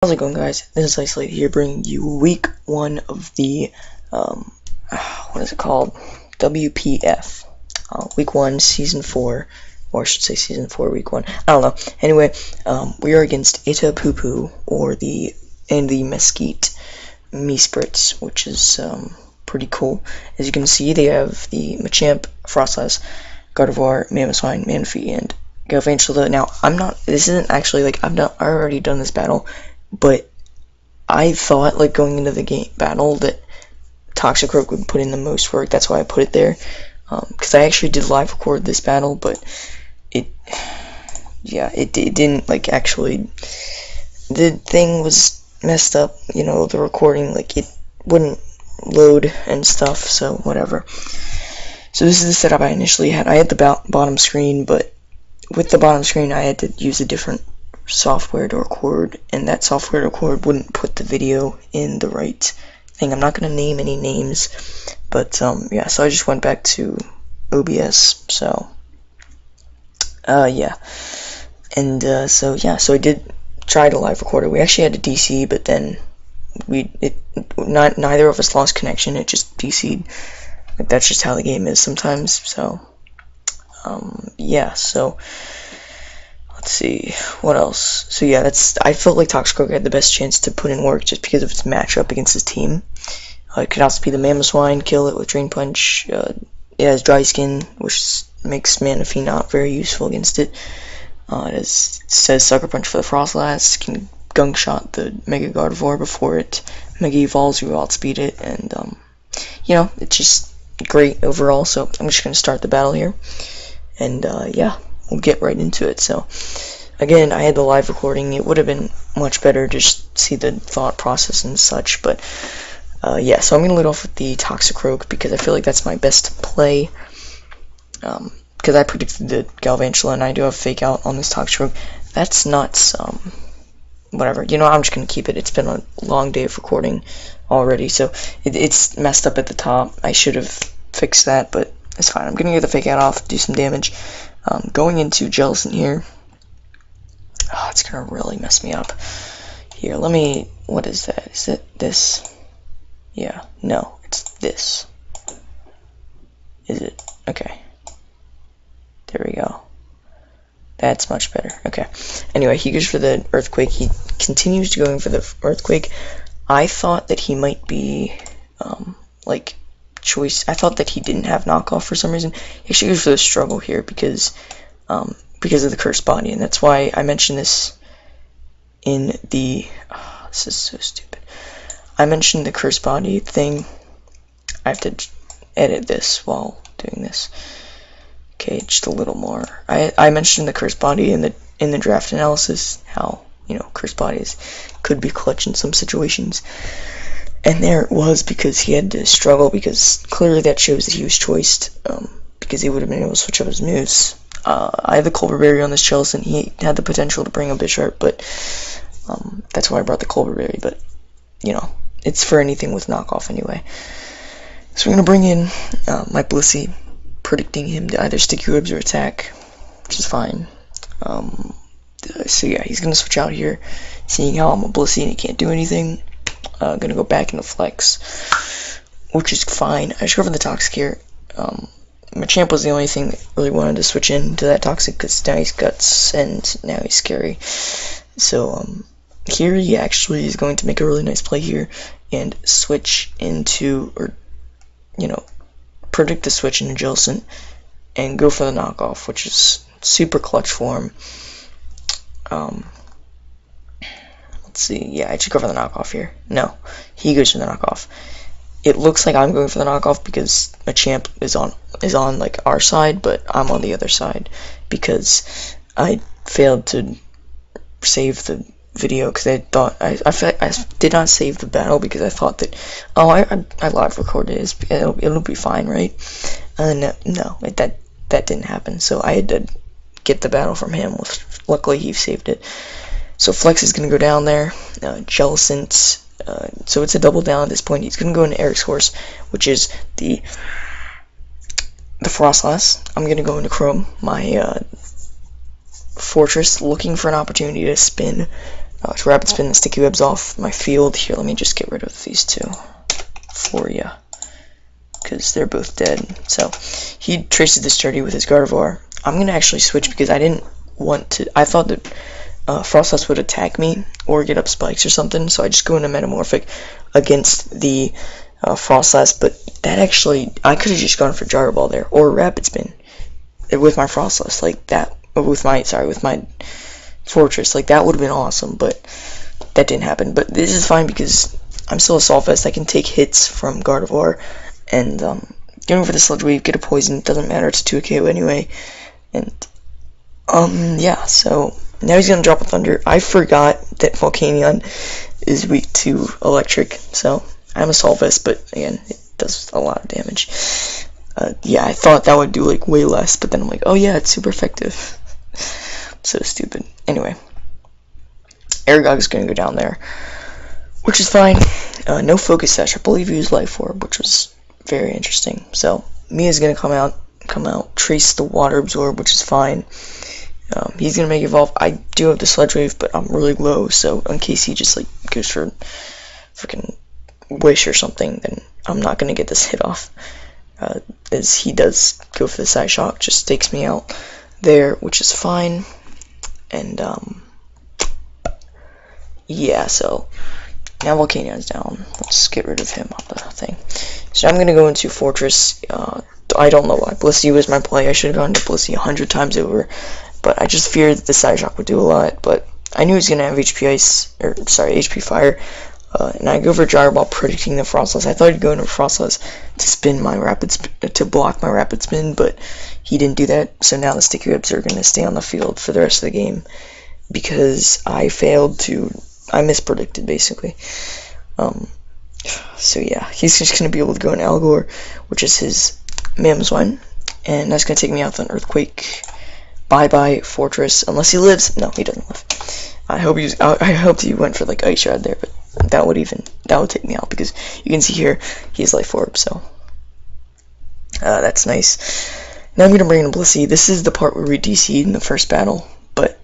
How's it going, guys? This is Isolated here, bringing you week 1 of the, what is it called? WPF. Week 1, season 4, or I should say season 4, week 1. I don't know. Anyway, we are against Ita Poo-Poo, and the Mesquite Mesprits, which is, pretty cool. As you can see, they have the Machamp, Frostlass, Gardevoir, Mamoswine, Manphy, and Galvantula. Now, this isn't actually, I've already done this battle, but I thought, going into the battle, that Toxicroak would put in the most work. That's why I put it there. Because I actually did live record this battle, but it didn't, actually, the thing was messed up, the recording, it wouldn't load and stuff, so whatever. So this is the setup I initially had. I had the bottom screen, but with the bottom screen, I had to use a different software to record, and that software to record wouldn't put the video in the right thing. I'm not going to name any names, but yeah, so I just went back to OBS, so yeah, and so I did try to live record it. We actually had a DC, but then neither of us lost connection. It just DC'd. That's just how the game is sometimes. So yeah, so let's see, what else? So yeah, I felt like Toxicroak had the best chance to put in work just because of its matchup against his team. It could also be the Mamoswine, kill it with Drain Punch. It has Dry Skin, which makes Manaphy not very useful against it. It says Sucker Punch for the Frostlass, can Gunk Shot the Mega Gardevoir before it Mega Evolves, you outspeed it, and it's just great overall. So I'm just going to start the battle here, and yeah, we'll get right into it. So again, I had the live recording. It would have been much better to just see the thought process and such, but yeah, so I'm going to lead off with the Toxicroak because I feel like that's my best play, because I predicted the Galvantula, and I do have Fake Out on this Toxicroak. That's nuts. Whatever, I'm just going to keep it. It's been a long day of recording already, so it's messed up at the top. I should have fixed that, but it's fine. I'm going to get the Fake Out off, do some damage. Going into Jellicent here. Oh, it's going to really mess me up. Here, what is that? Is it this? Yeah, no, it's this. Is it? Okay. There we go. That's much better. Okay. Anyway, he goes for the Earthquake. He continues to going for the Earthquake. I thought that he might be, choice. I thought that he didn't have knockoff for some reason. He actually goes for the Struggle here because of the Cursed Body, and that's why I mentioned this in the. Oh, this is so stupid. I mentioned the Cursed Body thing. I have to edit this while doing this. Okay, just a little more. I mentioned the Cursed Body in the draft analysis, how Cursed Bodies could be clutch in some situations, and there it was because he had to struggle, because clearly that shows that he was choiced, because he would have been able to switch up his moves. I have the Colbur Berry on this Jellicent. He had the potential to bring a Bisharp, but that's why I brought the Colbur Berry. But it's for anything with knockoff anyway. So we're gonna bring in my Blissey, predicting him to either Sticky Webs or attack, which is fine. So yeah, he's gonna switch out here, seeing how I'm a Blissey and he can't do anything. Gonna go back into Flex, which is fine. I just go for the Toxic here. Machamp was the only thing that really wanted to switch into that Toxic, because now he's Guts and now he's Scary. So here he actually is going to make a really nice play here and switch into, or predict the switch into Jellicent and go for the knockoff, which is super clutch for him. Let's see. Yeah, I should go for the knockoff here. No, he goes for the knockoff. It looks like I'm going for the knockoff because Machamp is on our side, but I'm on the other side because I failed to save the video, because I thought I did not save the battle because I thought that I live recorded it, it'll be fine, right? No, that didn't happen. So I had to get the battle from him. Luckily he saved it. So Flex is gonna go down there. Jellicent. So it's a double down at this point. He's gonna go into Eric's Horse, which is the Frostlass. I'm gonna go into Chrome, my Fortress, looking for an opportunity to spin To rapid spin the sticky webs off my field. Here, let me just get rid of these two for you, because they're both dead. So he traces this dirty with his Gardevoir. I'm going to actually switch because I didn't want to. I thought that Frostlass would attack me or get up spikes or something, so I just go into Metamorphic against the Frostlass, but that actually, I could have just gone for Gyro Ball there, or Rapid Spin with my Frostlass, like that, with my Fortress, like that would have been awesome, but that didn't happen. But this is fine because I'm still a Assault Vest. I can take hits from Gardevoir, and going for the Sludge Wave, get a Poison, doesn't matter, it's a 2 KO anyway, and yeah, so now he's gonna drop a Thunder. I forgot that Volcanion is weak to Electric, so I'm Assault Vest, but again, it does a lot of damage. Yeah, I thought that would do like way less, but then I'm like, oh yeah, it's super effective. So stupid. Anyway, Aragog is gonna go down there, which is fine. No Focus Sash. I believe he used Life Orb, which was very interesting. So Mia's gonna come out, trace the Water Absorb, which is fine. He's gonna make Evolve. I do have the Sludge Wave, but I'm really low, so in case he just like goes for freaking Wish or something, then I'm not gonna get this hit off. As he does go for the Side Shock, just takes me out there, which is fine. And yeah, so now Volcanion's down. Let's get rid of him off the thing. So I'm gonna go into Fortress. I don't know why. Blissey was my play. I should have gone to Blissey 100 times over, but I just feared that the Side Shock would do a lot. But I knew he was gonna have HP Ice, or sorry, HP Fire. And I go for Gyro Ball, predicting the Frostlass. I thought he'd go into Frostlass to spin my to block my Rapid Spin, but he didn't do that. So now the Sticky Webs are going to stay on the field for the rest of the game because I mispredicted basically. So yeah, he's just going to be able to go in Algor, which is his Mamoswine, and that's going to take me out with an Earthquake. Bye bye Fortress, unless he lives. No, he doesn't live. I hoped he went for like Ice Shroud there, but that would take me out because you can see here he has Life Orb, so that's nice. Now I'm gonna bring in Blissey. This is the part where we DC'd in the first battle, but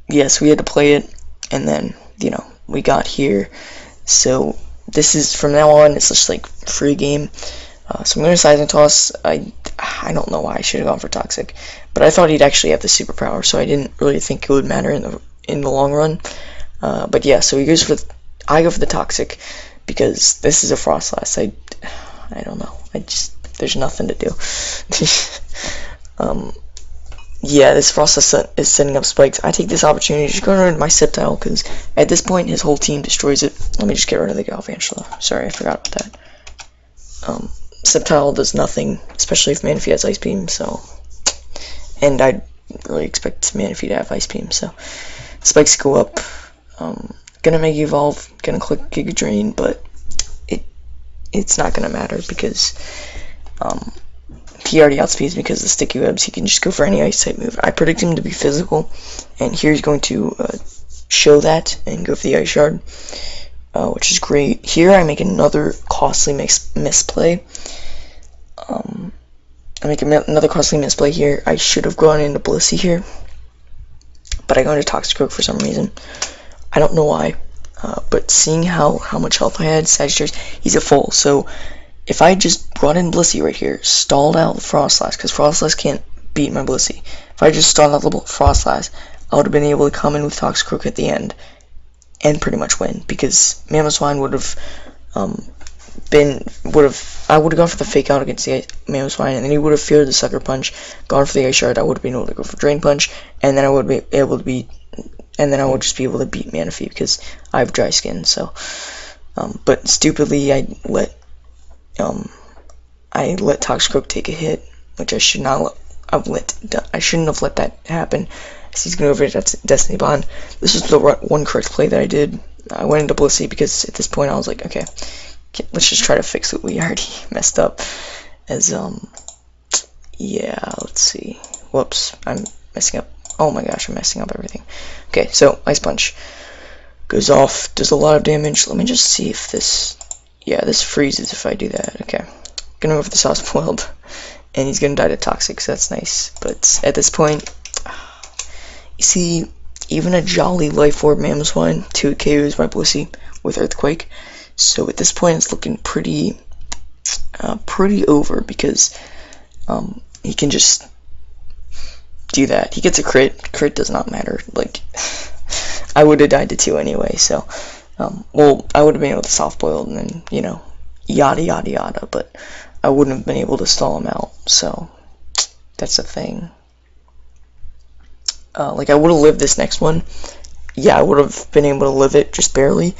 yes, we had to play it, and then we got here. So this is from now on. It's just like free game. So I'm gonna Seismic Toss. I don't know why I should have gone for Toxic, but I thought he'd actually have the superpower, so I didn't really think it would matter in the long run. But yeah, so I go for the Toxic because this is a Frostlass. I don't know. There's nothing to do. Yeah, this Frostlass is setting up spikes. I take this opportunity to just go rid of my Sceptile because at this point his whole team destroys it. Let me just get rid of the Galvantula. Sorry, I forgot about that. Sceptile does nothing, especially if Manaphy has Ice Beam. So, and I really expect Manaphy to have Ice Beam. So, spikes go up. Gonna make Evolve. Gonna click Giga Drain, but it's not gonna matter because he already outspeeds me because of the Sticky Webs. He can just go for any Ice type move. I predict him to be physical, and here he's going to show that and go for the Ice Shard, which is great. Here I make another costly misplay. I make another costly misplay here. I should have gone into Blissey here, but I go into Toxicroak for some reason. I don't know why, but seeing how much health I had, Sagittarius, he's a full, so if I just brought in Blissey right here, stalled out Frostlass, because Frostlass can't beat my Blissey, if I just stalled out the Frostlass, I would have been able to come in with Toxicroak at the end, and pretty much win, because Mamoswine would have, I would have gone for the Fake Out against the Mamoswine, and then he would have feared the Sucker Punch, gone for the Ice Shard, I would have been able to go for Drain Punch, and then I would be able to beat, and then I would just be able to beat Manaphy, because I have dry skin, so, but stupidly, I let Toxicroak take a hit, which I should not I shouldn't have let that happen. So he's going to go over Destiny Bond. This was the one correct play that I did. I went into Blissey because at this point I was like, okay, let's just try to fix what we already messed up. Yeah, let's see. Whoops, I'm messing up. Oh my gosh, I'm messing up everything. Okay, so Ice Punch goes off, does a lot of damage. Let me just see if this, yeah, this freezes if I do that. Okay, gonna go for the Sauce Boiled, and he's gonna die to Toxic, so that's nice. But at this point, you see, even a jolly Life Orb Mamoswine, 2 KOs by Blissey with Earthquake. So at this point, it's looking pretty over, because he can just do that. He gets a crit. Crit does not matter. Like, I would have died to 2 anyway, so, well, I would have been able to soft boil and then, you know, yada yada yada, but I wouldn't have been able to stall him out, so that's the thing. Like, I would have lived this next one. Yeah, I would have been able to live it, just barely,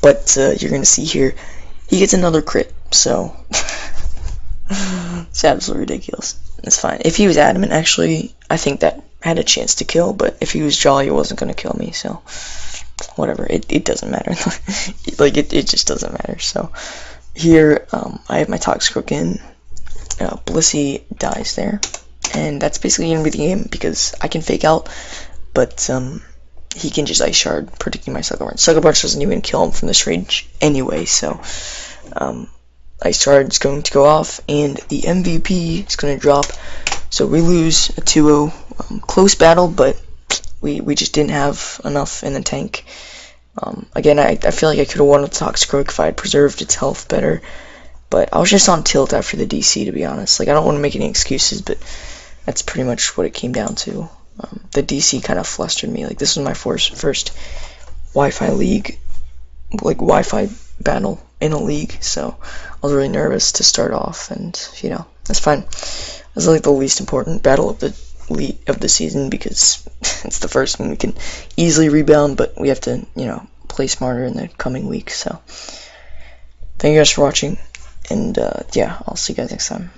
but you're gonna see here, he gets another crit, so it's absolutely ridiculous. It's fine. If he was adamant, actually, I think that had a chance to kill, but if he was jolly, it wasn't gonna kill me, so whatever, it doesn't matter. Like, it just doesn't matter. So here, I have my Toxicroak in. Blissey dies there, and that's basically gonna be the game, because I can fake out, but he can just Ice Shard, predicting my Sucker Punch. Sucker Punch doesn't even kill him from this range anyway, so Ice Shard is going to go off, and the MVP is going to drop. So we lose a 2-0 close battle, but we just didn't have enough in the tank. Again, I feel like I could have won with Toxicroak if I had preserved its health better, but I was just on tilt after the DC, to be honest. Like, I don't want to make any excuses, but that's pretty much what it came down to. The DC kind of flustered me. Like, this was my first Wi-Fi league, like Wi-Fi battle in a league, so I was really nervous to start off, and you know, that's fine. It's like the least important battle of the season, because it's the first one. We can easily rebound, but we have to, you know, play smarter in the coming weeks. So thank you guys for watching, and yeah, I'll see you guys next time.